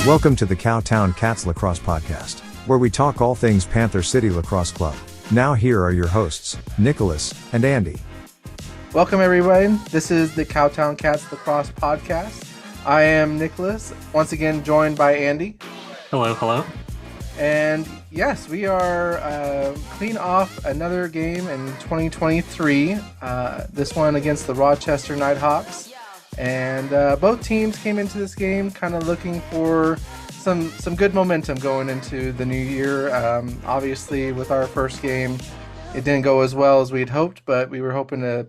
Welcome to the Cowtown Cats Lacrosse Podcast, where we talk all things Panther City Lacrosse Club. Now here are your hosts, Nicholas and Andy. Welcome everyone. This is the Cowtown Cats Lacrosse Podcast. I am Nicholas, once again joined by Andy. Hello. And yes, we are clean off another game in 2023. This one against the Rochester Knighthawks. And both teams came into this game kind of looking for some good momentum going into the new year. Obviously, with our first game, it didn't go as well as we'd hoped, but we were hoping to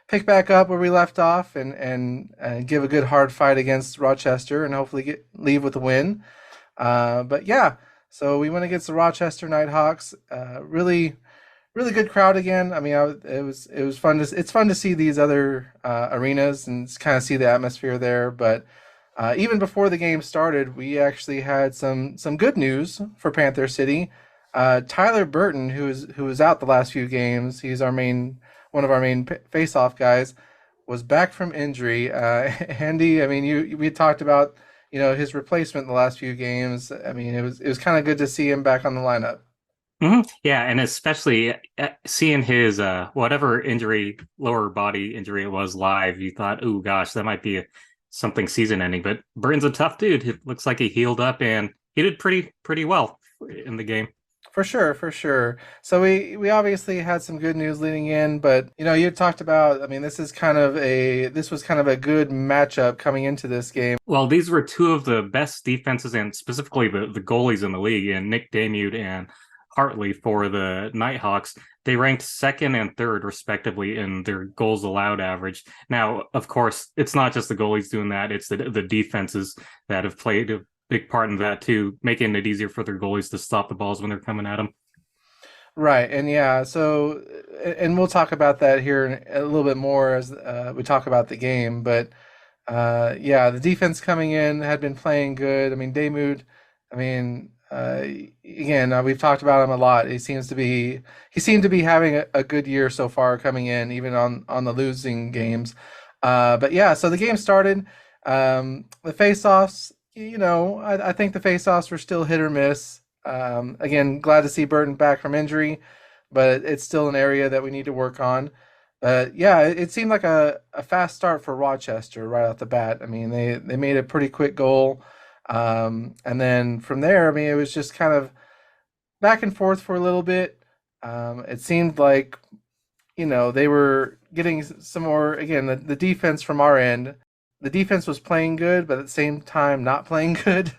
pick back up where we left off and give a good hard fight against Rochester and hopefully leave with a win. But yeah, so we went against the Rochester Knighthawks. Really good crowd again. I mean, it was fun it's fun to see these other arenas and kind of see the atmosphere there. But even before the game started, we actually had some good news for Panther City. Tyler Burton, who was out the last few games, he's one of our main face-off guys, was back from injury. Andy, I mean, we talked about his replacement in the last few games. I mean, it was kind of good to see him back on the lineup. Mm-hmm. Yeah, and especially seeing his whatever injury, lower body injury it was live, you thought, oh gosh, that might be something season ending. But Burton's a tough dude. It looks like he healed up and he did pretty well in the game. For sure. So we obviously had some good news leading in, but you talked about, I mean, this was kind of a good matchup coming into this game. Well, these were two of the best defenses and specifically the goalies in the league, and Nick Damude and Hartley for the Knighthawks. They ranked second and third respectively in their goals allowed average. Now, of course, it's not just the goalies doing that, it's the defenses that have played a big part in that too, making it easier for their goalies to stop the balls when they're coming at them. Right, and yeah, so, and we'll talk about that here a little bit more as we talk about the game, but yeah, the defense coming in had been playing good. I mean, Damude, again, we've talked about him a lot. He seemed to be having a good year so far coming in, even on the losing games. But yeah, so the game started. The face-offs, I think the face-offs were still hit or miss. Again, glad to see Burton back from injury, but it's still an area that we need to work on. But yeah, it seemed like a fast start for Rochester right off the bat. I mean, they made a pretty quick goal. And then from there, I mean, it was just kind of back and forth for a little bit. It seemed like, they were getting some more, again, the defense from our end. The defense was playing good, but at the same time, not playing good.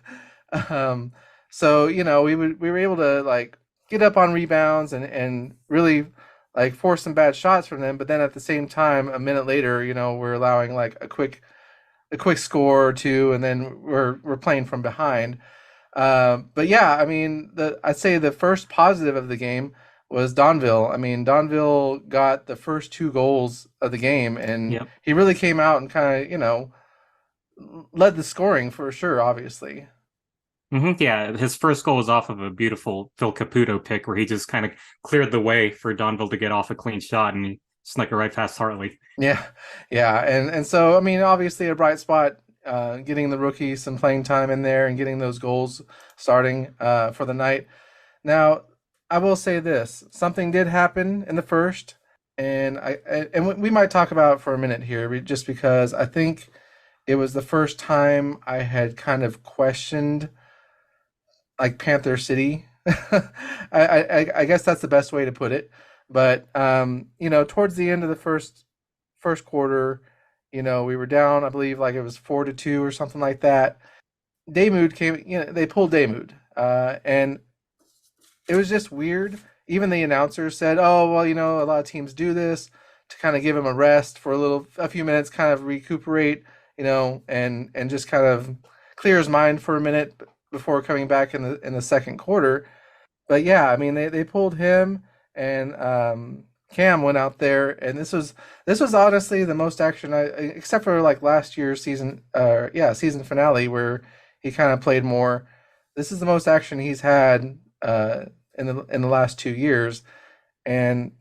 So, we were able to like get up on rebounds and really like force some bad shots from them. But then at the same time, a minute later, we're allowing like a quick score or two, and then we're playing from behind. But yeah, I mean, I'd say the first positive of the game was Donville. I mean, Donville got the first two goals of the game, and He really came out and kind of, led the scoring for sure, obviously. Mm-hmm. Yeah, his first goal was off of a beautiful Phil Caputo pick where he just kind of cleared the way for Donville to get off a clean shot, and he snuck it right past Hartley. Yeah, and so, I mean, obviously a bright spot, getting the rookie some playing time in there and getting those goals starting for the night. Now, I will say this: something did happen in the first, and we might talk about it for a minute here, just because I think it was the first time I had kind of questioned like Panther City. I guess that's the best way to put it. But towards the end of the first quarter, we were down, I believe, like it was 4-2 or something like that. Damude came, they pulled Damude, and it was just weird. Even the announcers said, "Oh, well, a lot of teams do this to kind of give him a rest for a few minutes, kind of recuperate, and just kind of clear his mind for a minute before coming back in the second quarter." But yeah, I mean, they pulled him. And Cam went out there, and this was honestly the most action except for like last year's season finale where he kind of played more. This is the most action he's had in the last 2 years, and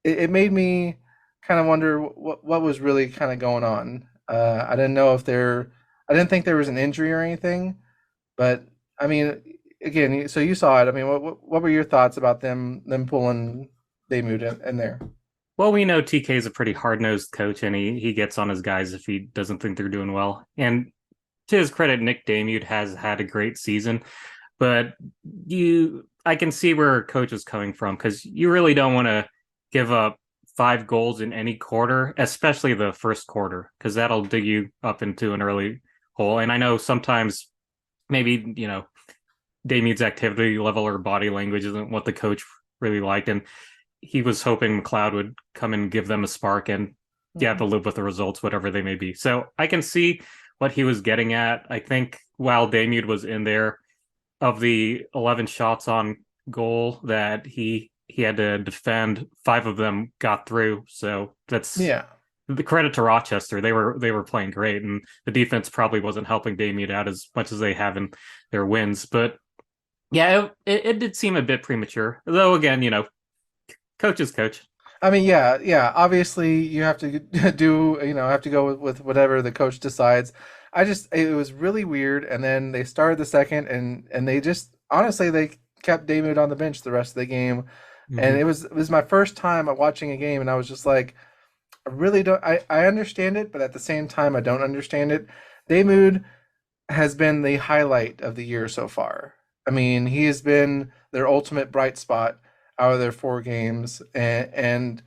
it made me kind of wonder what was really kind of going on. I didn't think there was an injury or anything, But I mean, again, so you saw it. I mean, what were your thoughts about them pulling Baymood in there? Well, we know TK is a pretty hard-nosed coach, and he gets on his guys if he doesn't think they're doing well. And to his credit, Nick Damude has had a great season, but I can see where coach is coming from because you really don't want to give up 5 goals in any quarter, especially the first quarter, because that'll dig you up into an early hole. And I know sometimes maybe Damude's activity level or body language isn't what the coach really liked, and he was hoping McLeod would come and give them a spark, and you have to live with the results, whatever they may be. So I can see what he was getting at. I think while Damude was in there, of the 11 shots on goal that he had to defend, 5 of them got through. So that's Yeah. the credit to Rochester. They were playing great, and the defense probably wasn't helping Damude out as much as they have in their wins. But yeah, it did seem a bit premature. Though again, coach is coach. I mean, yeah, yeah. Obviously, you have to do, have to go with whatever the coach decides. It was really weird. And then they started the second, and they just honestly they kept David on the bench the rest of the game. And Mm-hmm. it was my first time watching a game, and I was just like, I really don't. I understand it, but at the same time, I don't understand it. Damoud has been the highlight of the year so far. I mean, he has been their ultimate bright spot out of their 4 games, and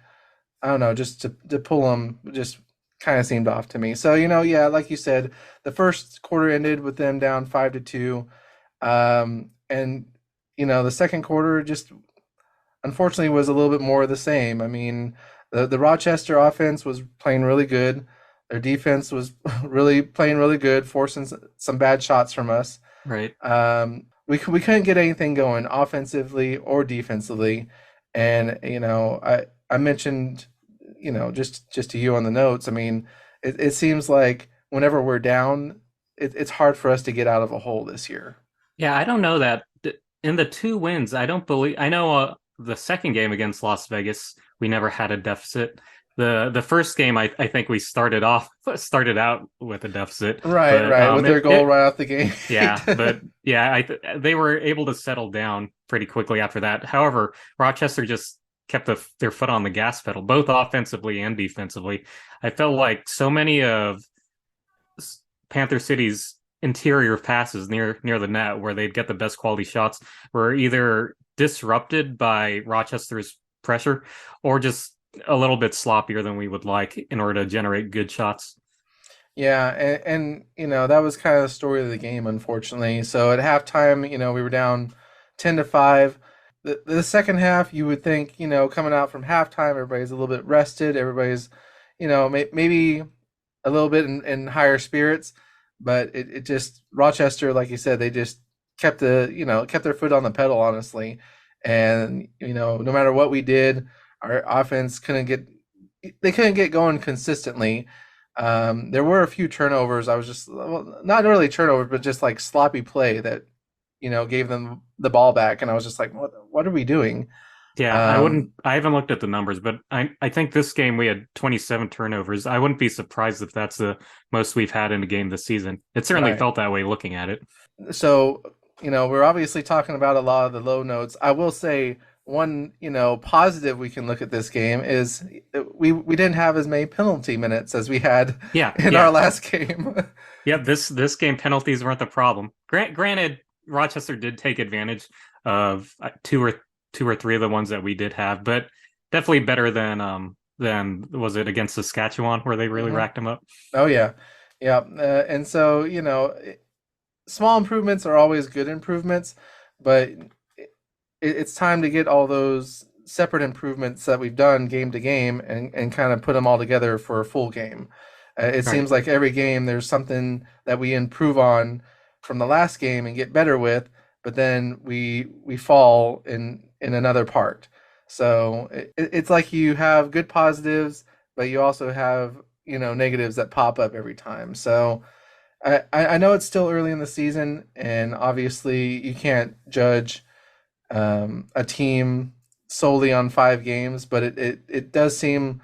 I don't know, just to pull him just kind of seemed off to me. So yeah, like you said, the first quarter ended with them down 5-2, and the second quarter just unfortunately was a little bit more of the same. I mean, the Rochester offense was playing really good. Their defense was really playing really good, forcing some bad shots from us. Right. We couldn't get anything going offensively or defensively, and I mentioned just to you on the notes. I mean, it seems like whenever we're down, it's hard for us to get out of a hole this year. Yeah, I don't know that in the 2 wins. I don't believe. I know the second game against Las Vegas, we never had a deficit. The first game, I think we started out with a deficit, Right, but right, with their goal right out the gate. yeah, but yeah, they were able to settle down pretty quickly after that. However, Rochester just kept their foot on the gas pedal, both offensively and defensively. I felt like so many of Panther City's interior passes near the net, where they'd get the best quality shots, were either disrupted by Rochester's pressure or just a little bit sloppier than we would like in order to generate good shots. Yeah, and that was kind of the story of the game, unfortunately. So at halftime, we were down 10-5. The second half, you would think, coming out from halftime, everybody's a little bit rested. Everybody's, maybe a little bit in higher spirits, but it just Rochester, like you said, they just kept their foot on the pedal, honestly. And no matter what we did, our offense couldn't get going consistently. There were a few turnovers. I was just well, not really turnovers, but just like sloppy play that gave them the ball back, and I was just like, what are we doing? Yeah, Um, I haven't looked at the numbers, but I think this game we had 27 turnovers. I wouldn't be surprised if that's the most we've had in a game this season. It certainly right. felt that way looking at it. So we're obviously talking about a lot of the low notes. I will say one positive we can look at this game is we didn't have as many penalty minutes as we had Yeah, in our yeah. last game. Yeah, this game penalties weren't the problem. Granted, Rochester did take advantage of two or three of the ones that we did have, but definitely better than was it against Saskatchewan where they really Hmm. racked them up. Oh yeah, yeah, and so small improvements are always good improvements, but it's time to get all those separate improvements that we've done game to game and kind of put them all together for a full game. It Right. seems like every game there's something that we improve on from the last game and get better with, but then we fall in another part. So it's like you have good positives, but you also have negatives that pop up every time. So I know it's still early in the season, and obviously you can't judge a team solely on 5 games, but it does seem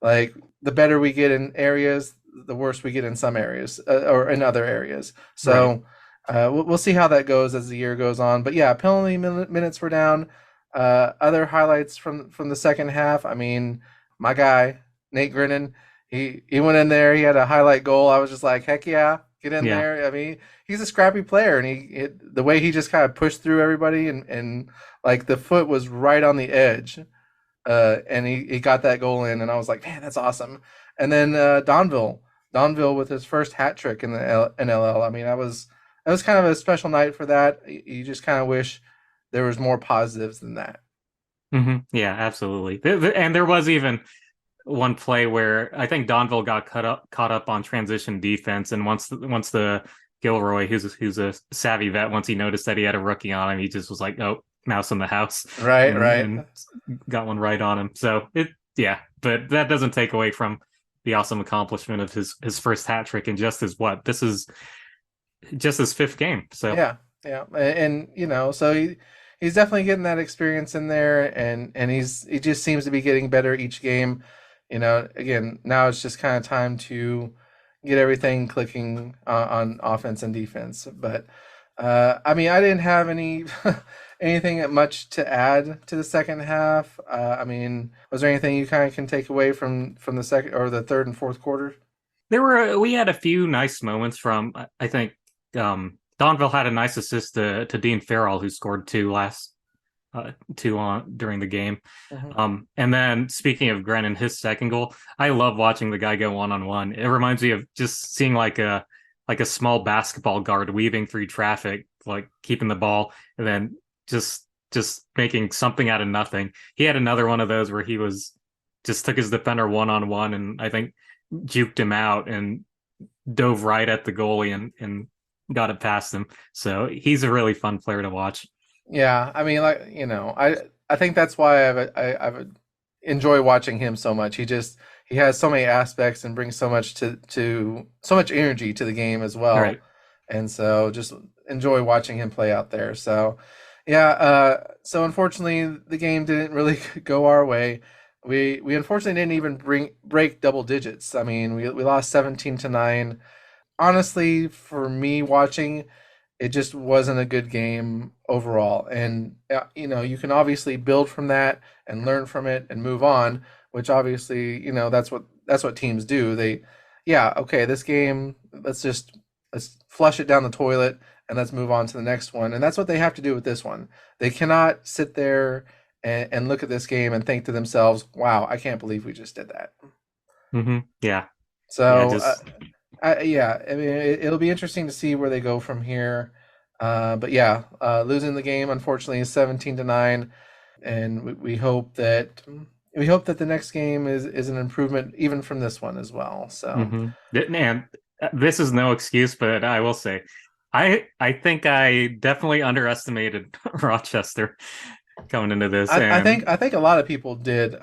like the better we get in areas, the worse we get in some areas or in other areas. Right. So we'll see how that goes as the year goes on. But yeah, penalty minutes were down. Other highlights from the second half. I mean, my guy Nate Grinnan, he went in there. He had a highlight goal. I was just like, heck yeah, get in Yeah. there. I mean, he's a scrappy player, and the way he just kind of pushed through everybody, and like the foot was right on the edge, and he got that goal in, and I was like, man, that's awesome. And then Donville with his first hat trick in the NLL. I mean, that was kind of a special night for that. You just kind of wish there was more positives than that. Yeah, absolutely. And there was even one play where I think Donville got caught up on transition defense, and once the Gilroy, who's a savvy vet, once he noticed that he had a rookie on him, he just was like, "Oh, mouse in the house," Right, and got one right on him. So yeah, but that doesn't take away from the awesome accomplishment of his first hat trick in just this is just his fifth game. So yeah, and so he's definitely getting that experience in there, and he just seems to be getting better each game. Again, now it's just kind of time to get everything clicking on offense and defense. But I mean, I didn't have anything much to add to the second half. I mean, was there anything you kind of can take away from the second or the third and fourth quarter? we had a few nice moments from, I think, Donville had a nice assist to Dean Farrell, who scored two on during the game. And then speaking of Grennan, his second goal, I love watching the guy go one-on-one. It reminds me of just seeing like a small basketball guard weaving through traffic, like keeping the ball, and then just making something out of nothing. He had another one of those where he was just took his defender one-on-one, and I think juked him out and dove right at the goalie and got it past him. So he's a really fun player to watch. Yeah, I mean, like I think that's why I've enjoy watching him so much. He has so many aspects and brings so much to so much energy to the game as well. Right. And so just enjoy watching him play out there. So yeah, so unfortunately the game didn't really go our way. We unfortunately didn't even break double digits. I mean, we lost 17-9. Honestly, for me watching, it just wasn't a good game overall. And you can obviously build from that and learn from it and move on, which obviously, that's what teams do. Okay, this game, let's flush it down the toilet and let's move on to the next one. And that's what they have to do with this one. They cannot sit there and look at this game and think to themselves, wow, I can't believe we just did that. Yeah. So, I mean, it'll be interesting to see where they go from here. But yeah, losing the game, unfortunately, is 17-9. And we hope that the next game is an improvement even from this one as well. So, And this is no excuse, but I will say, I think I definitely underestimated Rochester coming into this. I think a lot of people did.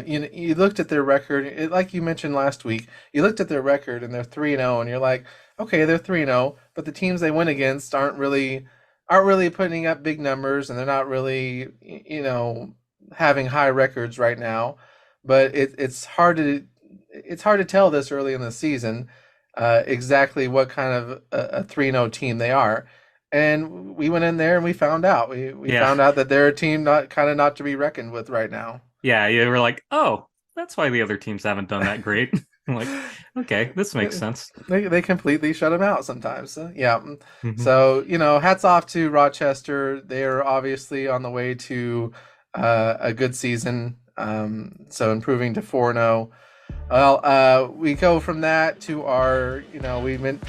You looked at their record, like you mentioned last week. You looked at their record and they're 3-0, and you're like, okay, they're 3-0, but the teams they went against aren't really putting up big numbers, and they're not really having high records right now. But it's hard to tell this early in the season exactly what kind of a 3-0 team they are. And we went in there and we found out. We found out that they're a team not to be reckoned with right now. Yeah, you were like, oh, that's why the other teams haven't done that great. I'm like, okay, this makes sense. They completely shut them out sometimes. So, yeah. So, hats off to Rochester. They are obviously on the way to a good season. So improving to 4-0. Well, we go from that to our,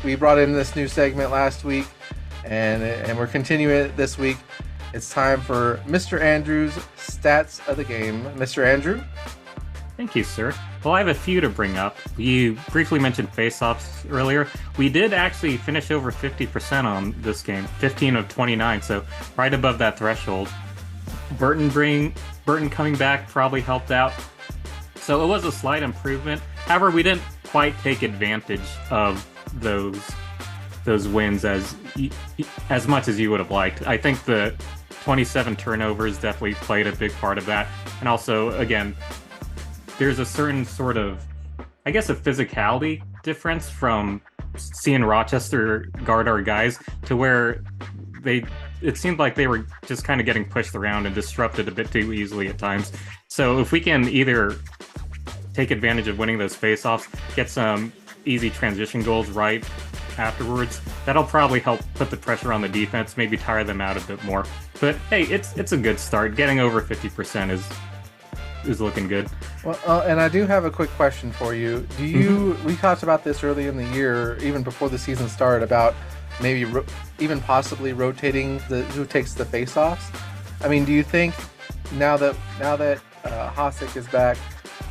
we brought in this new segment last week, and we're continuing it this week. It's time for Mr. Andrew's Stats of the Game. Mr. Andrew? Thank you, sir. Well, I have a few to bring up. You briefly mentioned face-offs earlier. We did actually finish over 50% on this game, 15 of 29, so right above that threshold. Burton coming back probably helped out. So it was a slight improvement. However, we didn't quite take advantage of those wins as much as you would have liked. I think the 27 turnovers definitely played a big part of that. And also, again, there's a certain sort of, I guess, a physicality difference from seeing Rochester guard our guys to where they it seemed like they were just kind of getting pushed around and disrupted a bit too easily at times. So if we can either take advantage of winning those faceoffs, get some easy transition goals right afterwards, that'll probably help put the pressure on the defense, maybe tire them out a bit more. But hey, it's a good start. Getting over 50% is looking good. Well, and I do have a quick question for you. Do you? We talked about this early in the year, even before the season started, about maybe even possibly rotating who takes the face-offs. I mean, do you think now that Hasek is back,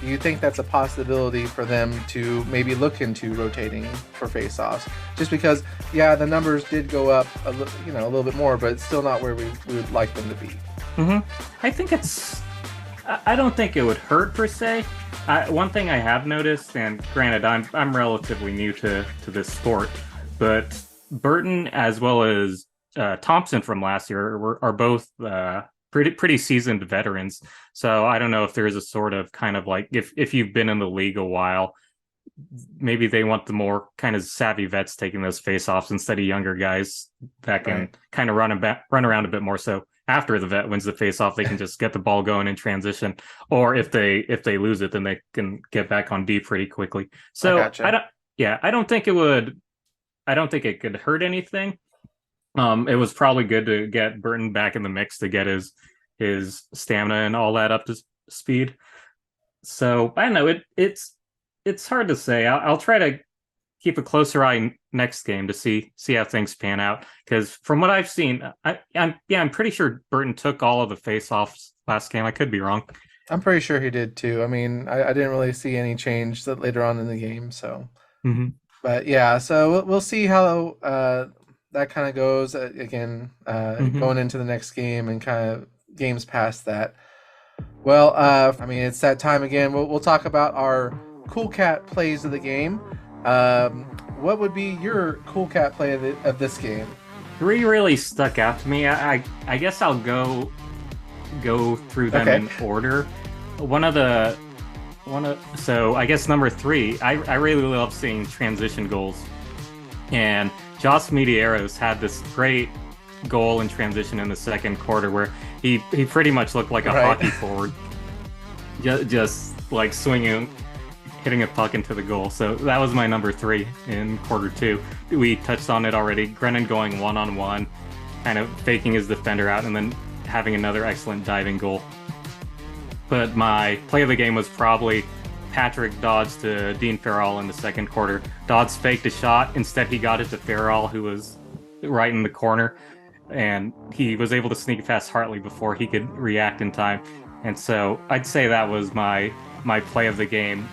do you think that's a possibility for them to maybe look into rotating for face-offs? Just because, yeah, the numbers did go up a little bit more, but it's still not where we would like them to be. I think I don't think it would hurt per se. One thing I have noticed, and granted, I'm relatively new to this sport, but Burton as well as Thompson from last year are both pretty seasoned veterans. So I don't know if there is a sort of kind of like if you've been in the league a while, maybe they want the more kind of savvy vets taking those face-offs instead of younger guys that can kind of run around a bit more. So after the vet wins the face-off, they can just get the ball going in transition. Or if they lose it, then they can get back on D pretty quickly. So I don't think it could hurt anything. It was probably good to get Burton back in the mix to get his stamina and all that up to speed. So I don't know. It's hard to say. I'll try to keep a closer eye next game to see how things pan out. Because from what I've seen, I'm pretty sure Burton took all of the face-offs last game. I could be wrong. I'm pretty sure he did too. I mean, I didn't really see any change that later on in the game. So, but yeah, so we'll see how that kind of goes again going into the next game and kind of games past that. Well, I mean, it's that time again. We'll talk about our Cool Cat plays of the game. What would be your Cool Cat play of this game? 3 really stuck out to me. I guess I'll go through them in order. So I guess number 3, I really love seeing transition goals. And Joss Medeiros had this great goal in transition in the second quarter where he pretty much looked like a hockey forward. Just like swinging, hitting a puck into the goal. So that was my number 3 in quarter 2. We touched on it already. Grennan going one-on-one, kind of faking his defender out, and then having another excellent diving goal. But my play of the game was probably Patrick Dodds to Dean Farrell in the second quarter. Dodds faked a shot. Instead, he got it to Farrell, who was right in the corner. And he was able to sneak past Hartley before he could react in time. And so I'd say that was my play of the game.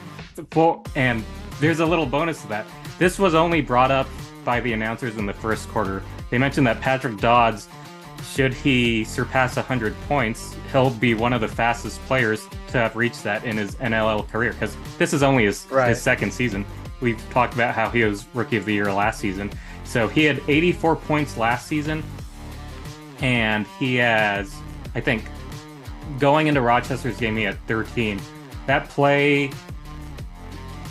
And there's a little bonus to that. This was only brought up by the announcers in the first quarter. They mentioned that Patrick Dodds, should he surpass 100 points, he'll be one of the fastest players to have reached that in his NLL career, because this is only his second season. We've talked about how he was Rookie of the Year last season. So he had 84 points last season, and he has, I think, going into Rochester's game, he had 13. That play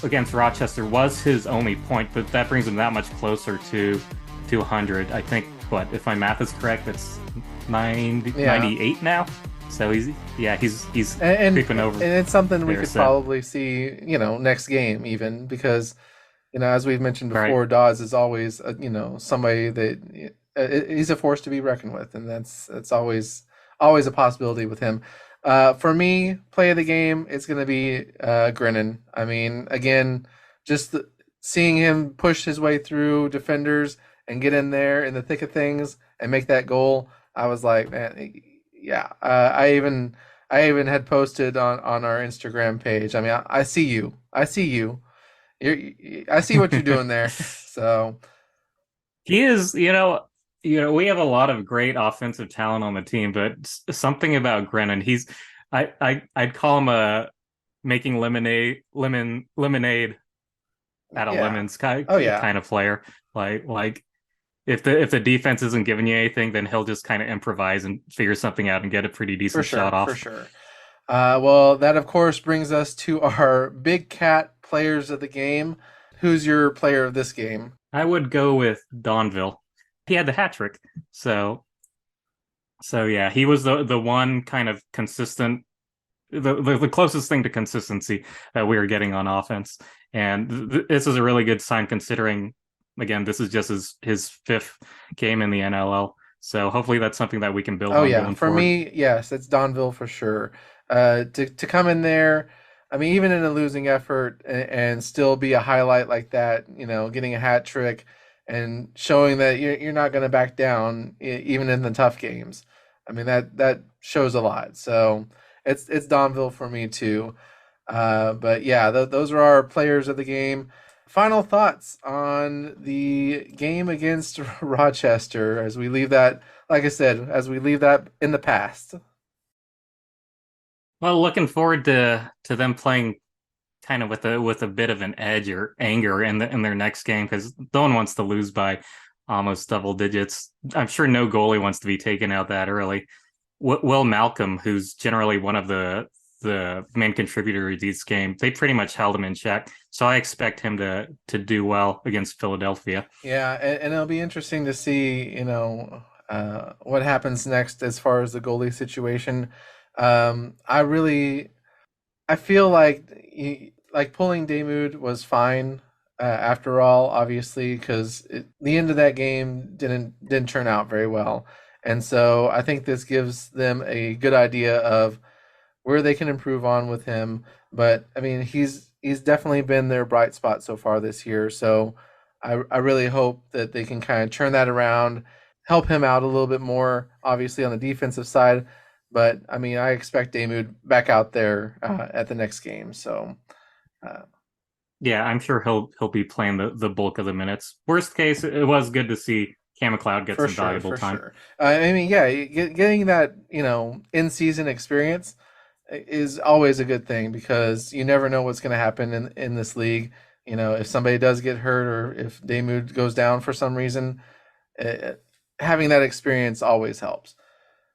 against Rochester was his only point, but that brings him that much closer to 100. I think, if my math is correct, it's 98 now. So he's creeping over. And it's something we could probably see, next game even, because, as we've mentioned before, Dawes is always, somebody that he's a force to be reckoned with, and that's always a possibility with him. For me, play of the game, it's going to be Grennan. I mean, again, just seeing him push his way through defenders and get in there in the thick of things and make that goal, I was like, man, yeah. I even had posted on our Instagram page. I mean, I see you. I see what you're doing there. So he is, we have a lot of great offensive talent on the team, but something about Grennan, I'd call him making lemonade out of lemons kind of player. Like if the defense isn't giving you anything, then he'll just kind of improvise and figure something out and get a pretty decent shot off. For sure. Well, that of course brings us to our Big Cat players of the game. Who's your player of this game? I would go with Donville. He had the hat trick, so yeah, he was the one kind of consistent, the closest thing to consistency that we were getting on offense, and this is a really good sign considering, again, this is just his fifth game in the NLL. So hopefully that's something that we can build Oh on yeah, going for forward. me, yes, it's Donville for sure. To come in there, I mean, even in a losing effort and still be a highlight like that, getting a hat trick and showing that you're not going to back down even in the tough games. I mean that shows a lot. So it's Donville for me too. But yeah, those are our players of the game. Final thoughts on the game against Rochester as we leave that, like I said, as we leave that in the past. Well, looking forward to them playing kind of with a bit of an edge or anger in their next game, because no one wants to lose by almost double digits. I'm sure no goalie wants to be taken out that early. Will Malcolm, who's generally one of the main contributors to this game, they pretty much held him in check. So I expect him to do well against Philadelphia. Yeah, and it'll be interesting to see, what happens next as far as the goalie situation. I really, I feel like pulling Damoud was fine after all, obviously, because the end of that game didn't turn out very well, and so I think this gives them a good idea of where they can improve on with him. But I mean, he's definitely been their bright spot so far this year. So I really hope that they can kind of turn that around, help him out a little bit more, obviously on the defensive side. But I mean, I expect Damoud back out there at the next game. So uh, Yeah, I'm sure he'll be playing the bulk of the minutes. Worst case, it was good to see Cam McLeod get for some sure, valuable for time. sure. I mean, yeah, getting that in season experience is always a good thing because you never know what's going to happen in this league. If somebody does get hurt or if Damoud goes down for some reason, uh, having that experience always helps.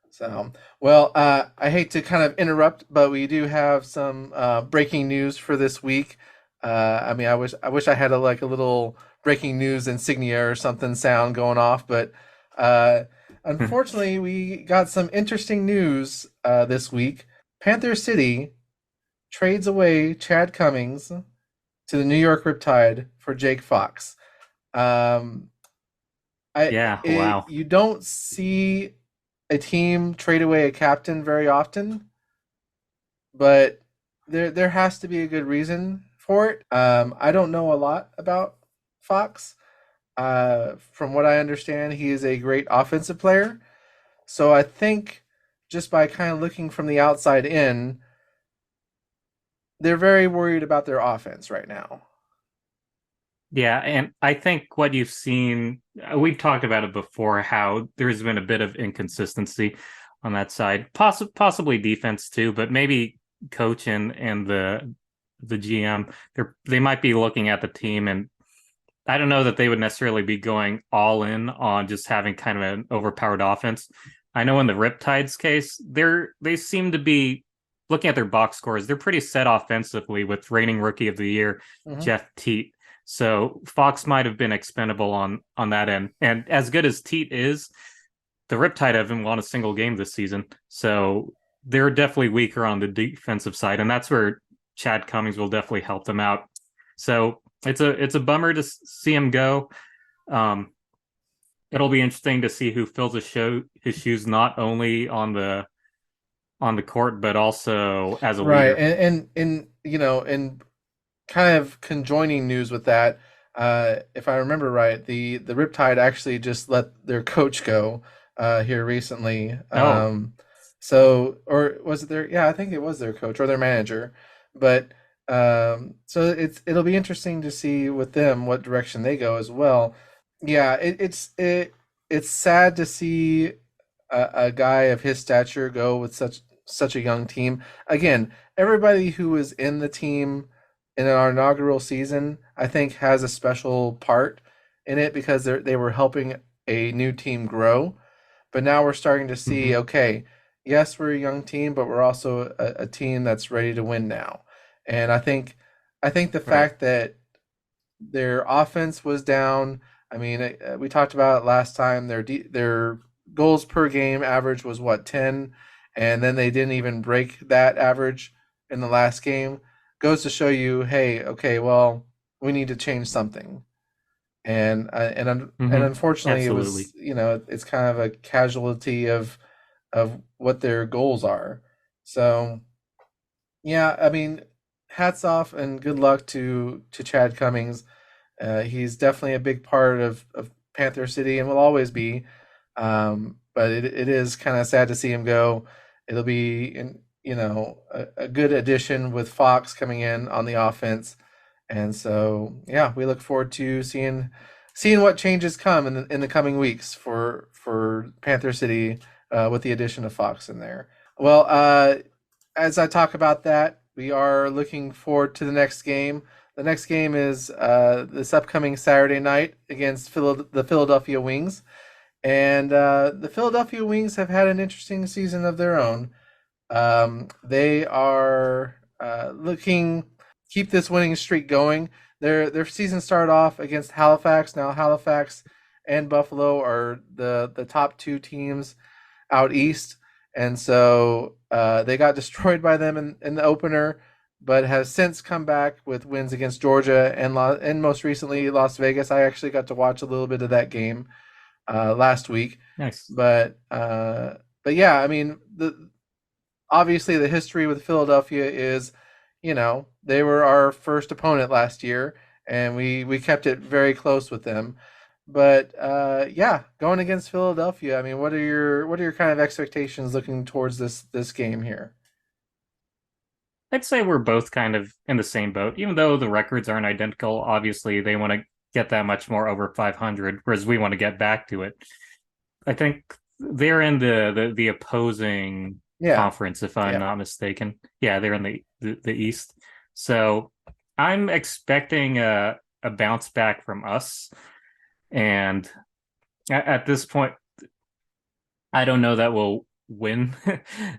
So, well, I hate to kind of interrupt, but we do have some breaking news for this week. I mean, I wish I had a little breaking news insignia or something sound going off, but uh, unfortunately, we got some interesting news this week. Panther City trades away Chad Cummings to the New York Riptide for Jake Fox. Um, Yeah, wow. you don't see a team trade away a captain very often, but there has to be a good reason for it. I don't know a lot about Fox. From what I understand, he is a great offensive player. So I think just by kind of looking from the outside in, they're very worried about their offense right now. Yeah, and I think what you've seen, we've talked about it before, how there's been a bit of inconsistency on that side, possibly defense too, but maybe coach and the GM, they might be looking at the team, and I don't know that they would necessarily be going all in on just having kind of an overpowered offense. I know in the Riptides case, they seem to be looking at their box scores. They're pretty set offensively with reigning rookie of the year, Hmm. Jeff Teat. So Fox might have been expendable on that end. And as good as Teat is, the Riptide haven't won a single game this season. So they're definitely weaker on the defensive side. And that's where Chad Cummings will definitely help them out. So it's a bummer to see him go. Um, it'll be interesting to see who fills his shoes not only on the court but also as a Right, leader. and and kind of conjoining news with that. If I remember right, the Riptide actually just let their coach go here recently. Oh, So or was it their? Yeah, I think it was their coach or their manager. But so it'll be interesting to see with them what direction they go as well. Yeah, it's sad to see a guy of his stature go with such a young team. Again, everybody who was in the team in our inaugural season, I think, has a special part in it because they were helping a new team grow. But now we're starting to see, mhm, okay, yes, we're a young team, but we're also a team that's ready to win now. And I think the right. fact that Their offense was down. I mean, we talked about it last time. Their goals per game average was what, 10, and then they didn't even break that average in the last game. Goes to show you, hey, okay, well, we need to change something. And Hmm. unfortunately, it was, Absolutely. it's kind of a casualty of what their goals are. So yeah, I mean, hats off and good luck to Chad Cummings. He's definitely a big part of Panther City and will always be. But it is kind of sad to see him go. It'll be a good addition with Fox coming in on the offense, and so yeah, we look forward to seeing what changes come in the coming weeks for Panther City with the addition of Fox in there. Well, as I talk about that, we are looking forward to the next game. The next game is this upcoming Saturday night against the Philadelphia Wings. And the Philadelphia Wings have had an interesting season of their own. They are looking keep this winning streak going. Their season started off against Halifax. Now Halifax and Buffalo are the top two teams out east, and so they got destroyed by them in the opener, but has since come back with wins against Georgia and most recently Las Vegas. I actually got to watch a little bit of that game last week, Nice. but uh, but yeah, I mean obviously the history with Philadelphia is, they were our first opponent last year, and we kept it very close with them. But yeah, going against Philadelphia, I mean, what are your kind of expectations looking towards this game here? I'd say we're both kind of in the same boat, even though the records aren't identical. Obviously, they want to get that much more over 500, whereas we want to get back to it. I think they're in the opposing Yeah, conference, if I'm yeah, not mistaken. Yeah, they're in the East. So I'm expecting a bounce back from us. And at this point, I don't know that we'll win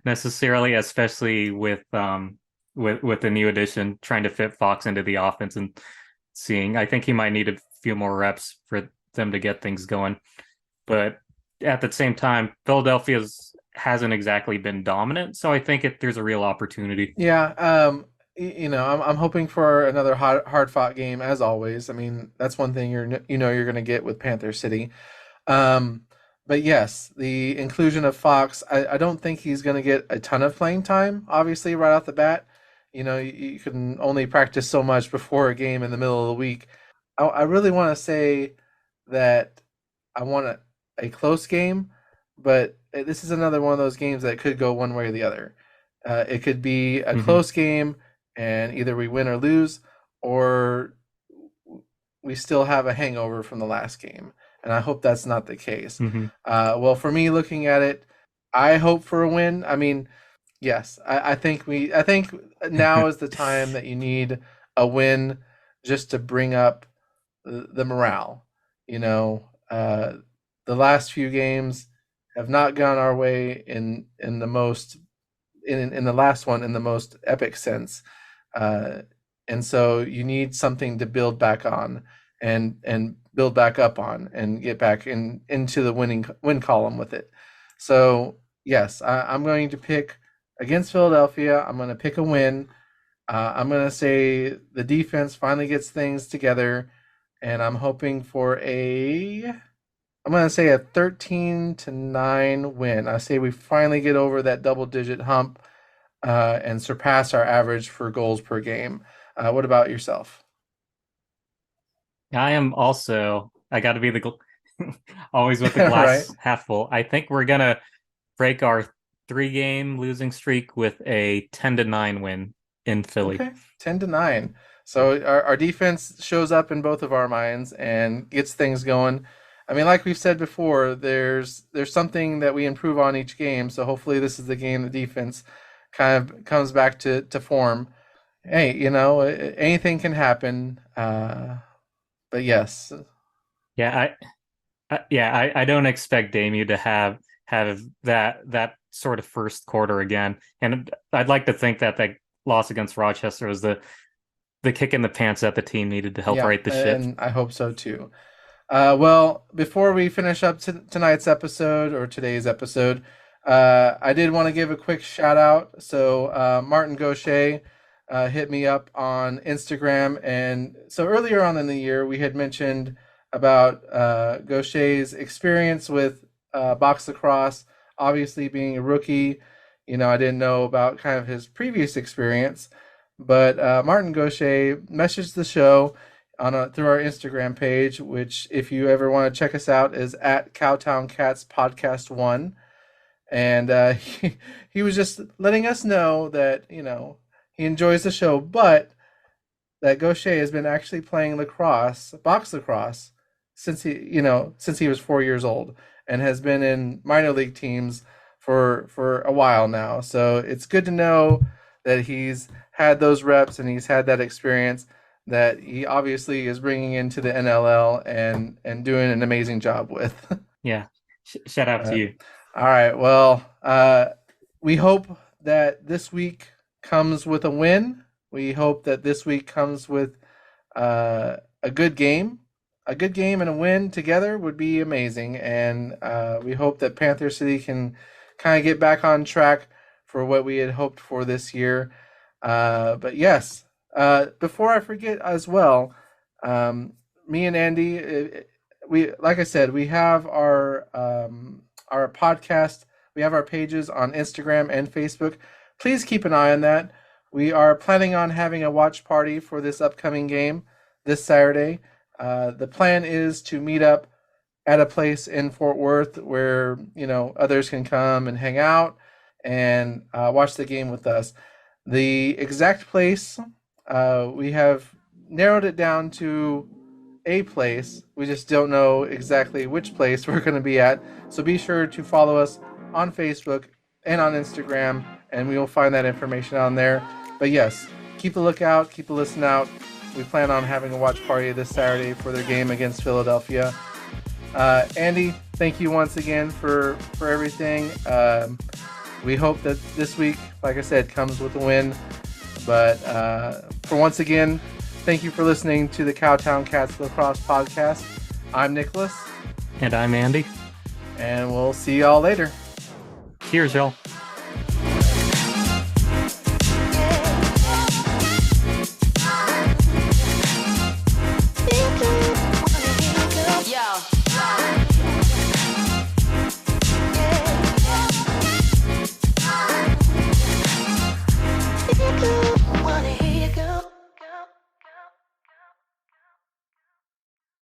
necessarily, especially with the new addition trying to fit Fox into the offense and seeing. I think he might need a few more reps for them to get things going. But at the same time, Philadelphia's hasn't exactly been dominant, so I think there's a real opportunity. yeah. I'm hoping for another hard fought game as always. I mean, that's one thing you're going to get with Panther City. Um, but yes, the inclusion of Fox, I don't think he's going to get a ton of playing time, obviously, right off the bat. You can only practice so much before a game in the middle of the week. I really want to say that I want a close game, but this is another one of those games that could go one way or the other. It could be a Hmm. close game, and either we win or lose, or we still have a hangover from the last game. And I hope that's not the case. Hmm. Well, for me, looking at it, I hope for a win. I mean, yes, I think now is the time that you need a win just to bring up the morale. You know, the last few games have not gone our way in the most in the last one in the most epic sense, uh, and so you need something to build back on and build back up on and get back into the win column with it. So yes, I'm going to pick against Philadelphia. I'm going to pick a win. I'm going to say the defense finally gets things together, and I'm hoping for I'm going to say a 13-9 win. I say we finally get over that double digit hump and surpass our average for goals per game. What about yourself? I am also. I got to be always with the Right? glass half full. I think we're gonna break our 3-game losing streak with a 10-9 win in Philly. Okay, 10-9. So our defense shows up in both of our minds and gets things going. I mean, like we've said before, there's something that we improve on each game. So hopefully this is the game the defense kind of comes back to form. Hey, anything can happen. But yes, Yeah, I don't expect Damien to have that sort of first quarter again. And I'd like to think that loss against Rochester was the kick in the pants that the team needed to help Yeah, right the ship. and I hope so too. Well, before we finish up tonight's episode or today's episode, I did want to give a quick shout out. So Martin Gaucher hit me up on Instagram, and so earlier on in the year we had mentioned about Gaucher's experience with box lacrosse. Obviously, being a rookie, I didn't know about kind of his previous experience, but Martin Gaucher messaged the show through our Instagram page, which if you ever want to check us out is at Cowtown Cats Podcast 1. And he was just letting us know that, he enjoys the show, but that Gaucher has been actually playing lacrosse, box lacrosse, since he was 4 years old, and has been in minor league teams for a while now. So it's good to know that he's had those reps and he's had that experience that he obviously is bringing into the NLL and doing an amazing job with. Yeah. Shout out to you. All right. Well, we hope that this week comes with a win. We hope that this week comes with a good game. A good game and a win together would be amazing. And we hope that Panther City can kind of get back on track for what we had hoped for this year. But yes, before I forget as well, me and Andy, like I said, we have our podcast. We have our pages on Instagram and Facebook. Please keep an eye on that. We are planning on having a watch party for this upcoming game this Saturday. The plan is to meet up at a place in Fort Worth where, others can come and hang out and watch the game with us. The exact place, we have narrowed it down to a place. We just don't know exactly which place we're going to be at. So be sure to follow us on Facebook and on Instagram, and we will find that information on there. But yes, keep a lookout, keep a listen out. We plan on having a watch party this Saturday for their game against Philadelphia. Andy, thank you once again for everything. We hope that this week, like I said, comes with a win. But for once again, thank you for listening to the Cowtown Cats Lacrosse Podcast. I'm Nicholas. And I'm Andy. And we'll see y'all later. Cheers, y'all.